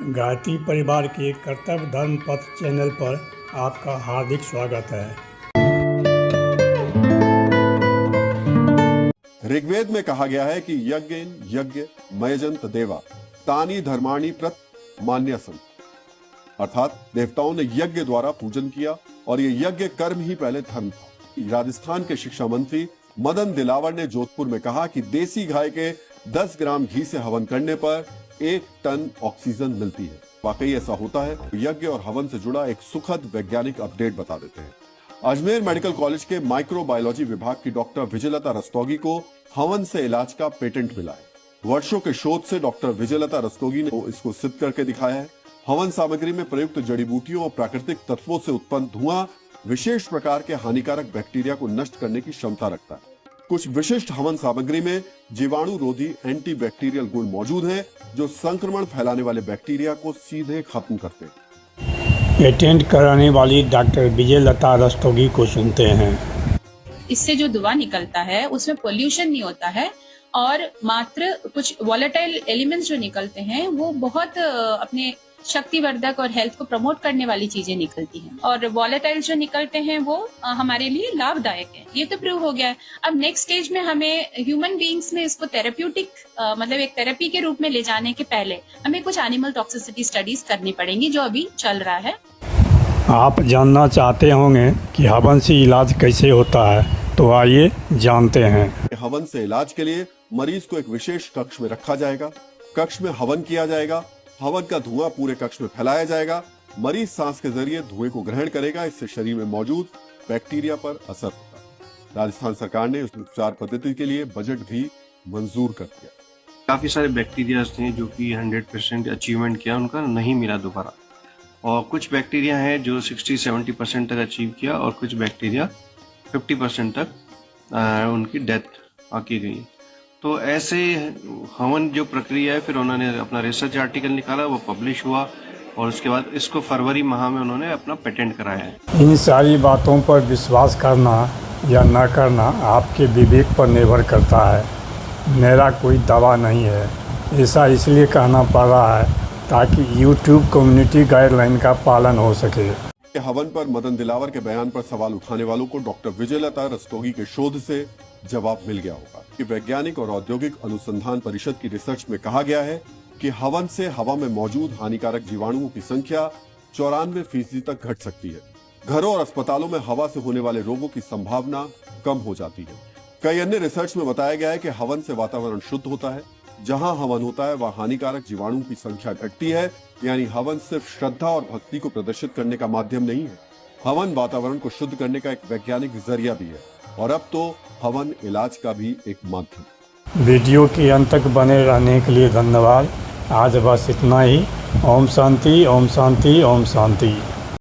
गायत्री परिवार के कर्तव्य धर्म पथ चैनल पर आपका हार्दिक स्वागत है। ऋग्वेद में कहा गया है कि यज्ञेन यज्ञ मयजंत देवा तानी धर्माणी प्रत मान्यसं, अर्थात देवताओं ने यज्ञ द्वारा पूजन किया और ये यज्ञ कर्म ही पहले धर्म था। राजस्थान के शिक्षा मंत्री मदन दिलावर ने जोधपुर में कहा कि देसी गाय के 10 ग्राम घी से हवन करने पर 1 टन ऑक्सीजन मिलती है। वाकई ऐसा होता है। यज्ञ और हवन से जुड़ा एक सुखद वैज्ञानिक अपडेट बता देते हैं। अजमेर मेडिकल कॉलेज के माइक्रोबायोलॉजी विभाग की डॉक्टर विजयलता रस्तोगी को हवन से इलाज का पेटेंट मिला है। वर्षों के शोध से डॉक्टर विजयलता रस्तोगी ने इसको सिद्ध करके दिखाया है। हवन सामग्री में प्रयुक्त जड़ी बूटियों और प्राकृतिक तत्वों से उत्पन्न धुआं विशेष प्रकार के हानिकारक बैक्टीरिया को नष्ट करने की क्षमता रखता है। कुछ विशिष्ट हवन सामग्री में जीवाणु रोधी एंटीबैक्टीरियल गुण मौजूद हैं, जो संक्रमण फैलाने वाले बैक्टीरिया को सीधे खत्म करते हैं। पेटेंट कराने वाली डॉक्टर विजयलता रस्तोगी को सुनते हैं। इससे जो धुआं निकलता है उसमें पोल्यूशन नहीं होता है और मात्र कुछ वॉलेटाइल एलिमेंट्स जो निकलते हैं वो बहुत अपने शक्तिवर्धक और हेल्थ को प्रमोट करने वाली चीजें निकलती हैं और वॉलेटाइल जो निकलते हैं वो हमारे लिए लाभदायक है। ये तो प्रूव हो गया है। अब नेक्स्ट स्टेज में हमें ह्यूमन बीइंग्स में इसको थेरेप्यूटिक मतलब एक थेरेपी के रूप में ले जाने के पहले हमें कुछ एनिमल टॉक्सिसिटी स्टडीज करनी पड़ेंगी, जो अभी चल रहा है। आप जानना चाहते होंगे कि हवन से इलाज कैसे होता है, तो आइए जानते हैं। हवन से इलाज के लिए मरीज को एक विशेष कक्ष में रखा जाएगा। कक्ष में हवन किया जाएगा। हवन का धुआं पूरे कक्ष में फैलाया जाएगा। मरीज सांस के जरिए धुएं को ग्रहण करेगा। इससे शरीर में मौजूद बैक्टीरिया पर असर होता है। राजस्थान सरकार ने इस उपचार पद्धति के लिए बजट भी मंजूर कर दिया। काफी सारे बैक्टीरिया थे जो कि 100% अचीवमेंट किया, उनका नहीं मिला दोबारा, और कुछ बैक्टीरिया हैं जो 60-70% तक अचीव किया और कुछ बैक्टीरिया 50% तक उनकी डेथ की गई। तो ऐसे हवन जो प्रक्रिया है, फिर उन्होंने अपना रिसर्च आर्टिकल निकाला, वो पब्लिश हुआ और उसके बाद इसको फरवरी माह में उन्होंने अपना पेटेंट कराया है। इन सारी बातों पर विश्वास करना या न करना आपके विवेक पर निर्भर करता है। मेरा कोई दावा नहीं है। ऐसा इसलिए कहना पड़ रहा है ताकि YouTube कम्युनिटी गाइडलाइन का पालन हो सके। हवन पर मदन दिलावर के बयान पर सवाल उठाने वालों को डॉक्टर विजयलता रस्तोगी के शोध से जवाब मिल गया होगा कि वैज्ञानिक और औद्योगिक अनुसंधान परिषद की रिसर्च में कहा गया है कि हवन से हवा में मौजूद हानिकारक जीवाणुओं की संख्या 94% तक घट सकती है। घरों और अस्पतालों में हवा से होने वाले रोगों की संभावना कम हो जाती है। कई अन्य रिसर्च में बताया गया है कि हवन से वातावरण शुद्ध होता है। जहां हवन होता है वहां हानिकारक जीवाणुओं की संख्या घटती है। यानी हवन सिर्फ श्रद्धा और भक्ति को प्रदर्शित करने का माध्यम नहीं है। हवन वातावरण को शुद्ध करने का एक वैज्ञानिक जरिया भी है और अब तो हवन इलाज का भी एक माध्यम। वीडियो के अंत तक बने रहने के लिए धन्यवाद। आज बस इतना ही। ओम शांति, ओम शांति, ओम शांति।